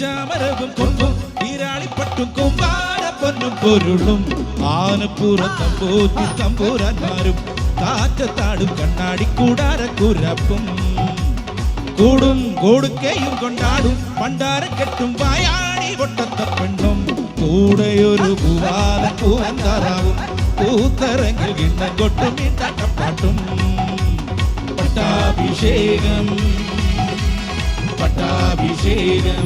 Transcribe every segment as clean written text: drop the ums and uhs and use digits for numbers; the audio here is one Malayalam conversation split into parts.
പഞ്ചാമരവും കൊമ്പും ഈരാളിപ്പട്ടും കൊമ്പാര പൊന്നും പൊരുളും ആനപ്പുറത്തം പോറ്റി തമ്പൂരാന്മാരും കാറ്റത്താടും കണ്ണാടി കൂടാരക്കുരപ്പും കൂടും കൊടുക്കയും കൊണ്ടാടും പണ്ടാരക്കെട്ടും വായാടി കൊട്ടത്ത പെണ്ണും കൂടെയൊരു പൂവാല പൂവന്താറാവും പൂത്തറങ്ങിൽ കിണ്ണം കൊട്ടും ഇട്ടപ്പാട്ടും പട്ടാഭിഷേകം പട്ടാഭിഷേകം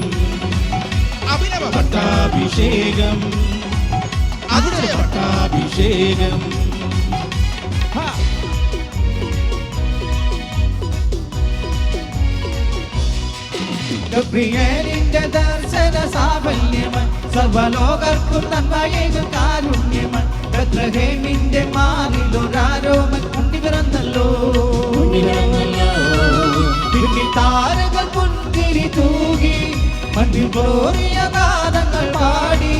അഭിനവ പട്ടാഭിഷേകം അതിന് പട്ടാഭിഷേകം പ്രിയനിന്റെ ദർശന സാഫല്യമൻ സർവലോകർക്കും നന്മയേകും കാരുണ്യമൻ ബത്ലഹേമിന്റെ മാറിലൊരാരോമൻ ഉണ്ണി പിറന്നല്ലോ താരകൾ പുൻതിരി തൂകി മണ്ണിൽ പോറിയ നാദങ്ങൾ പാടി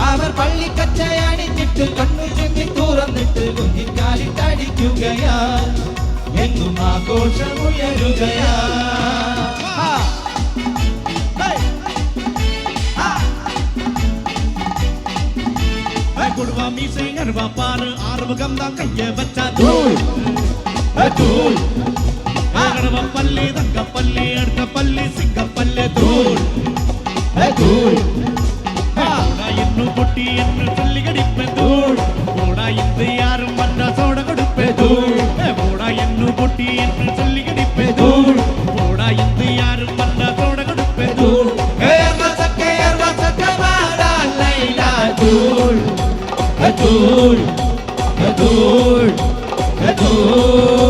അവർ പള്ളിക്കച്ചയണിഞ്ഞിട്ട് കണ്ണു ചെങ്ങി തുറന്നിട്ട് കുഞ്ഞിക്കാലിട്ടടിക്കുകയാ എങ്ങും ആഘോഷമുയരുകയാ കൊടുവാ മീസേങ്ങർ വാപ്പാറ് ആറുമുഖം താൻ കയ്യെ വച്ച ധൂൾ ധൂൾ പല്ലി തങ്കപ്പല്ലി അടുക്കപ്പല്ലി സിംഗപ്പല്ല് ധൂൾ ധൂൾ ഇന്നു പൊട്ടി എന്ന് ചൊല്ലി കടിപ്പെ ധൂൾ കൂടാ ഇന്ന് യാരും വന്ന സോട കൊടുപ്പെ ധൂൾ കൂടാ ഇന്നു പൊട്ടി എന്ന് ചൊല്ലി കടിപ്പെ ധൂൾ കൂടാ ഇന്ന് യാരും വന്ന സോട കൊടുപ്പെ ധൂൾ ധൂൾ Adul, Adul, Adul.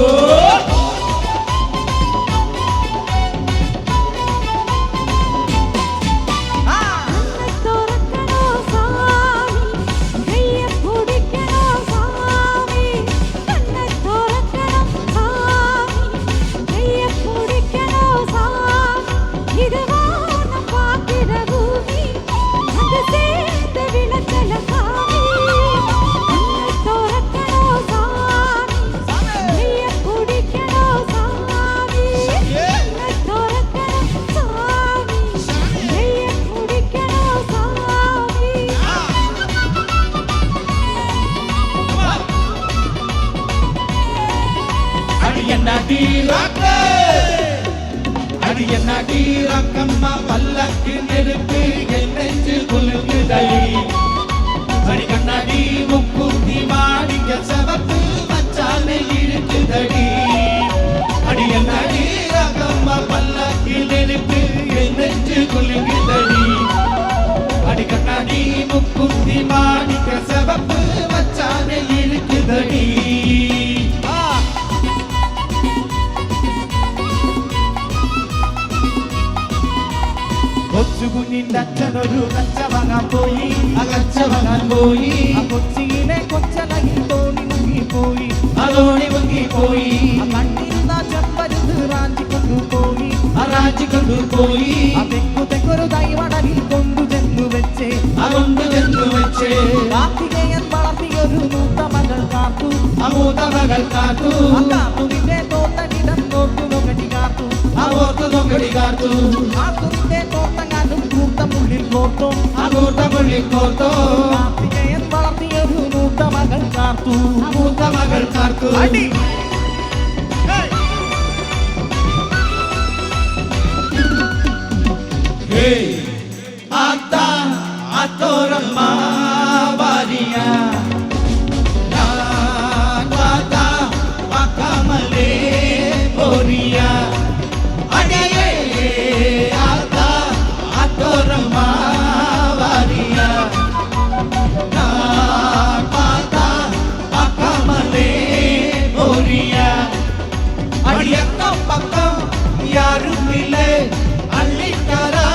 അടിയനടിയക്കമ്മ പല്ലക്ക് നെരുപ്പ് എന്നെഞ്ചു കുലുങ്ങുതടി അടികണ്ണടി മുക്കുത്തി മാടിക്ക സവത്ത് മച്ചാനെ ഇഴുക്കുതടി അടിയനടിയക്കമ്മ പല്ലക്ക് നെരുപ്പ് എന്നെഞ്ചു കുലുങ്ങുതടി അടികണ്ണടി മുക്കുത്തി മാടിക്ക സവത്ത് മച്ചാനെ ഇഴുക്കുതടി കൊച്ചുകുഞ്ഞിന്റെ അച്ഛനൊരു കച്ച വാങ്ങാൻ പോയി അകച്ച വാങ്ങാൻ പോയി കൊച്ചിയിലെ കൊച്ചലകിൽ തോണി മുങ്ങിപ്പോയി അതോണി മുങ്ങിപ്പോയി കണ്ടിരുന്ന ചെമ്പരുത് റാഞ്ചി കൊണ്ടുപോയി റാഞ്ചി കൊണ്ടുപോയി തെക്കു തെക്കൊരു ദൈവടലിൽ കൊണ്ടു ചെന്നു വെച്ചേ അതൊണ്ടു ചെന്നു വെച്ചേ കാർത്തികേയൻ വളർത്തിയൊരു മൂത്ത മകൾ കാത്തു മൂത്ത മകൾ കാത്തു കാത്തുവിന്റെ തോട്ടനിടം നോട്ടു നോക്കടി കാത്തു ഓർത്തു നോക്കടി കാത്തു കാത്തുവിന്റെ തോട്ടങ്ങാനും കൂട്ടമുള്ളിൽ കോർത്തോ കൂട്ടമുള്ളിൽ കോർത്തോ കാർത്തികേയൻ വളർത്തിയൊരു മൂത്ത മകൾ കാത്തു മൂത്ത മകൾ കാത്തു അത്തോരമ്മ വാരിയ കമലേ പോരിയ അടിയേ അത്തോരമ്മ വാരിയ കമലേ പോരിയ അടിയക്കം പക്കം യാരുമില്ലേ അള്ളിത്തരാ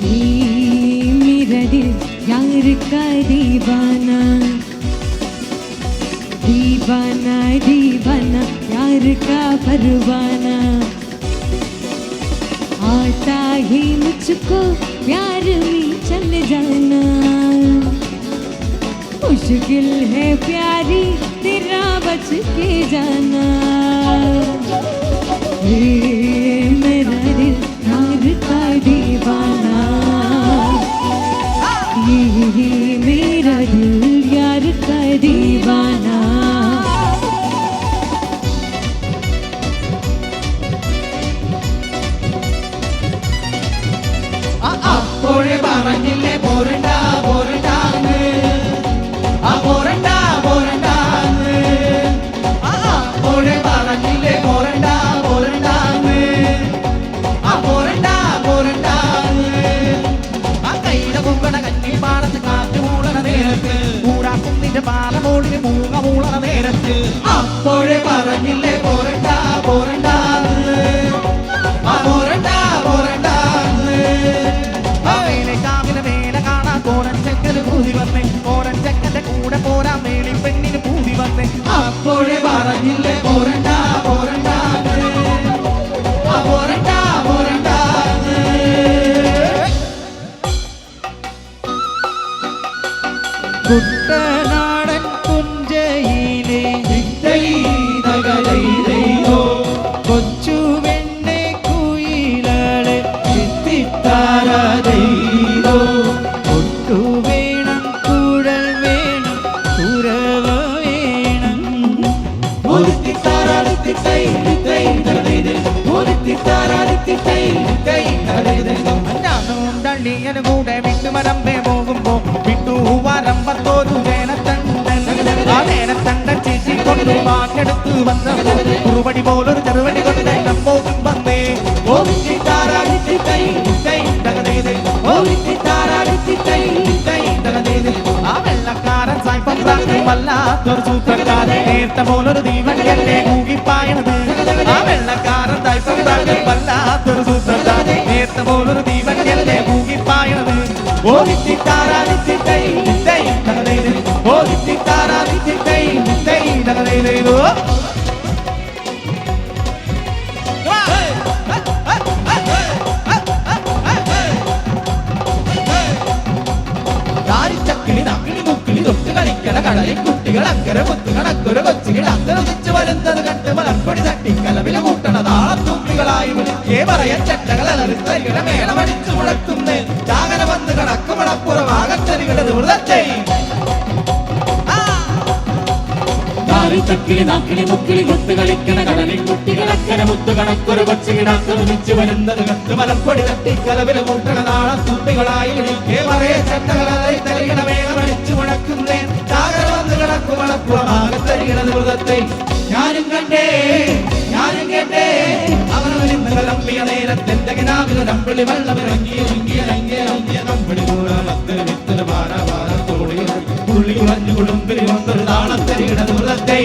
मेरा दिल यार का दीवाना दीवाना दीवाना यार का परवाना आता ही मुझको प्यार में चल जाना मुश्किल है प्यारी तेरा बच के जाना मेरा दिल यार का दीवाना मेरा दिल यार का दीवाना അപ്പോഴേ പറഞ്ഞില്ലേ പോരണ്ട പോരണ്ടാന്ന് പോരണ്ട പോരണ്ടാന്ന് അപ്പോഴേ പറഞ്ഞില്ലേ പോരണ്ട പോരണ്ടാന്ന് പോരണ്ട പോരണ്ടാന്ന് കൈയുടെ കുമ്പട കഞ്ഞി പാടത്ത് കാറ്റ് മൂളണ നേരത്ത് കൂടാക്കുന്നിന്റെ പാലമോളിന് മൂങ്ങ മൂളണ നേരത്ത് അപ്പോഴേ പറഞ്ഞില്ലേ പോരണ്ട പോരണ്ടാന്ന് പോരണ്ട പോരണ്ടാന്ന് മേലെ കാവിലെ മേലെ കാണാൻ കോരൻ ചെക്കന് പൂതി വന്നേ കോരൻ ചെക്കന്റെ കൂടെ പോരാ മേളി പെണ്ണിന് പൂതി വന്നേ അപ്പോഴേ പറഞ്ഞില്ലേ പോരണ്ട പോരണ്ടാന്ന് പോരണ്ട പോരണ്ടാന്ന് കുട്ടനാടൻ കുഞ്ചയിലെ ദൈതകദൈതൈതോ കൊച്ചു വെണ്ണെ കുയിലളെ ചിത്തിത്താരദൈതോ ഒട്ടു വേണം കുഴൽ വേണം കുരവ വേണം ഞാനും തള്ളിയന് കൂടെ വിട്ടുമരമ്പേ പോകുമ്പോ വിട്ടു വരമ്പത്തോരു വേനത്തണ്ടൻ ആ വേനത്തണ്ടൻ ചേച്ചി കൊണ്ട് വാക്കെടുത്ത് വന്ന കുറുപടി പോലൊരു ചെറുവടി കൊണ്ട് നമ്മോക്കും വന്നേ ആ വെള്ളക്കാരൻ സായ്പത്രാക്ക് വല്ലാത്തൊരു സൂത്രക്കാരൻ നേർത്ത പോലൊരു ദീപകല്ലേ കൂകിപ്പായണത് ആ വെള്ളക്കാരൻ സായ്പത്രാക്ക് വല്ലാത്തൊരു സൂത്രക്കാരൻ നേർത്ത പോലൊരു ദീപകല്ലേ കൂകിപ്പായണത് ഓ നിത്തിത്താരാ നിത്തിത്തൈ നിത്തൈ തകതൈത് ഓ നിത്തിത്താരാ നിത്തിത്തൈ നിത്തൈ തകതൈതോ ചക്കിളി നക്കിളി മുക്കിളി തൊട്ട് കളിക്കല കടലിൽ കുട്ടികൾ അക്കരെ മുത്തുകൾ അക്കൊരു കൊച്ചുകൾ അങ്ങനെ ഉദിച്ചു വരുന്നത് കണ്ട് മലർപ്പൊടി തട്ടി കലവില കൂട്ടണ താളത്തുമ്പികളായി വിളിക്കേ പറയാൻ ചട്ടകൾ അലറിത്തരികളെ മേളമടിച്ചു മുഴക്കുന്നേ ചാകര വന്ന് കടക്കുമടപ്പുറമാകത്തരികളെ ദുർദത്തെ ചക്കിളി നാക്കിളി മുക്കിളി കൊത്ത് കളിക്കണ കടലിൽ കുട്ടികൾ അക്കരെ മുത്തു കണക്കൊരു കൊച്ചുകിടാക്കൾ ഉദിച്ചു വരുന്നത് കണ്ട് മലർപ്പൊടി തട്ടി കലവില കൂട്ടണ താളത്തുമ്പികളായി വിളിക്കേ പറയാൻ ചട്ടകൾ അലറിത്തരികളെ മേളമടിച്ചു മുഴക്കുന്നേ ചാകര വന്ന് കടക്കുമടപ്പുറമാകത്തരികളെ ദുർദത്തെ ഞാനും കണ്ടേ ഞാനും കേട്ടേ അവനവനിന്ന് കലമ്പിയ നേരത്തെന്റെ കിനാവിന് നമ്പിളി വെള്ളമിറങ്ങിയ നമ്പിളി തുള്ളി കുറഞ്ഞു കുടുംബിൽ വന്നൊരു താളത്തരികിട ദൂരത്തെ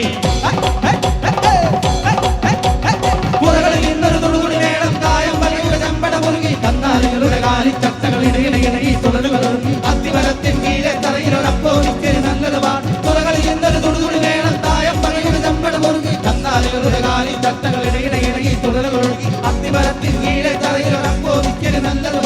പുറകളിൽ നിന്നൊരു തുടുകുടി വേണം കായം വലയുടെ ചമ്പട മുറുകി കന്നാലികളുടെ കാലിച്ചട്ടകളിടയിടയിടയി തുടരുകൾ അത്തിമരത്തിൻ കീഴെ തറയിലൊരപ്പോ നിൽക്കരു നല്ലത് പുറകളിൽ നിന്നൊരു തുടുകുടി വേണം കായം വലയുടെ ചമ്പട മുറുകി കന്നാലികളുടെ കാലിച്ചട്ടകളിടയിടയിടയി തുടരുകൾ അത്തിമരത്തിൻ കീഴെ തറയിലൊരപ്പോ നിൽക്കരു നല്ലത്